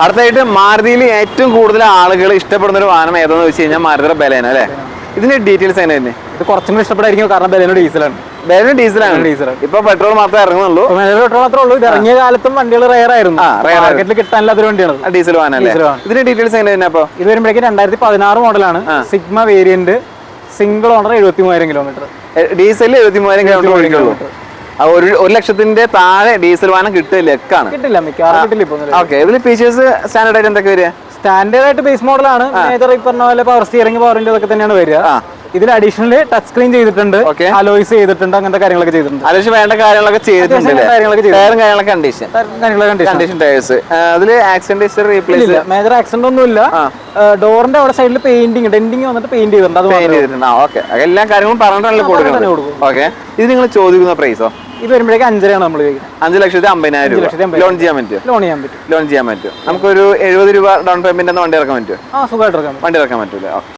അടുത്തായിട്ട് മാരുതിയിൽ ഏറ്റവും കൂടുതൽ ആളുകൾ ഇഷ്ടപ്പെടുന്ന ഒരു വാഹനം ഏതാണെന്ന് വെച്ച് കഴിഞ്ഞാൽ മാരുതിയുടെ ബലേനോ അല്ലേ? ഇതിന്റെ ഡീറ്റെയിൽസ് എങ്ങനെ തന്നെ? ഇത് കുറച്ചും കൂടി ഇഷ്ടപ്പെടായിരിക്കും, കാരണം ബലേനോ ഡീസലാണ്. ബലേനോ ഡീസലാണ്. ഇപ്പൊ പെട്രോൾ മാത്രമേ ഇറങ്ങുന്നുള്ളൂ. പെട്രോൾ മാത്രമേ ഉള്ളൂ. ഇത് ഇറങ്ങിയ കാലത്തും വണ്ടികൾ റയർ ആയിരുന്നു, മാർക്കറ്റിൽ കിട്ടാനില്ലാത്ത വണ്ടിയാണ് ഡീസൽ വാഹനം. ഇതിന്റെ ഡീറ്റെയിൽസ് എങ്ങനെ തന്നെ? അപ്പൊ ഇത് വരുമ്പോഴേക്കും 2016 മോഡലാണ്. Sigma variant, single owner, 73,000 kilometre. ഡീസലിൽ 73,000 കിലോമീറ്റർ ഓടിക്കുള്ളൂ. 1,00,000 താഴെ ഡീസൽ വാഹനം കിട്ടില്ല മിക്കവാറും കിട്ടില്ല ഇപ്പൊ. ഓക്കെ, ഇതിൽ ഫീച്ചേഴ്സ് സ്റ്റാൻഡേർഡ് ആയിട്ട് എന്തൊക്കെ വരിക? സ്റ്റാൻഡേർഡ് ആയിട്ട് ബേസ് മോഡലാണ്. മേജർ ഈ പറഞ്ഞ പോലെ പവർ സ്റ്റിയറിംഗ്, പവറിന്റെ ഇതൊക്കെ തന്നെയാണ് വരിക. ഇതിൽ അഡീഷണൽ ടച്ച് സ്ക്രീൻ ചെയ്തിട്ടുണ്ട്, അലോയ്സ് ചെയ്തിട്ടുണ്ട്, അങ്ങനത്തെ കാര്യങ്ങളൊക്കെ ചെയ്തിട്ടുണ്ട്. അലോയ്സ് വേണ്ട കാര്യങ്ങളൊക്കെ ചെയ്തിട്ടുണ്ട്. Condition tyres. അതിൽ ആക്സിഡന്റ് ഹിസ്റ്ററി റീപ്ലേസ് ഇല്ല, മേജർ ആക്സിഡന്റ് ഒന്നുമില്ല. ഡോറിന്റെ അവിടെ സൈഡിൽ പെയിന്റിങ്, ഡെന്റിങ് വന്നിട്ട് പെയിന്റ് ചെയ്തിട്ടുണ്ട്. ഓക്കെ, എല്ലാ കാര്യങ്ങളും പറഞ്ഞിട്ടാണല്ലോ കൊടുക്കുന്നത്. ഓക്കെ, ഇത് നിങ്ങൾ ചോദിക്കുന്ന പ്രൈസോ? ഇത് വരുമ്പോഴേക്കും 5 നമ്മൾ 5,50,000 ലോൺ ചെയ്യാൻ പറ്റും. നമുക്കൊരു 70 രൂപ ഡൗൺ പേയ്മെന്റ് വണ്ടി ഇറക്കാൻ പറ്റുമോ? സുഖമായിട്ട് വണ്ടി ഇറക്കാൻ പറ്റൂല.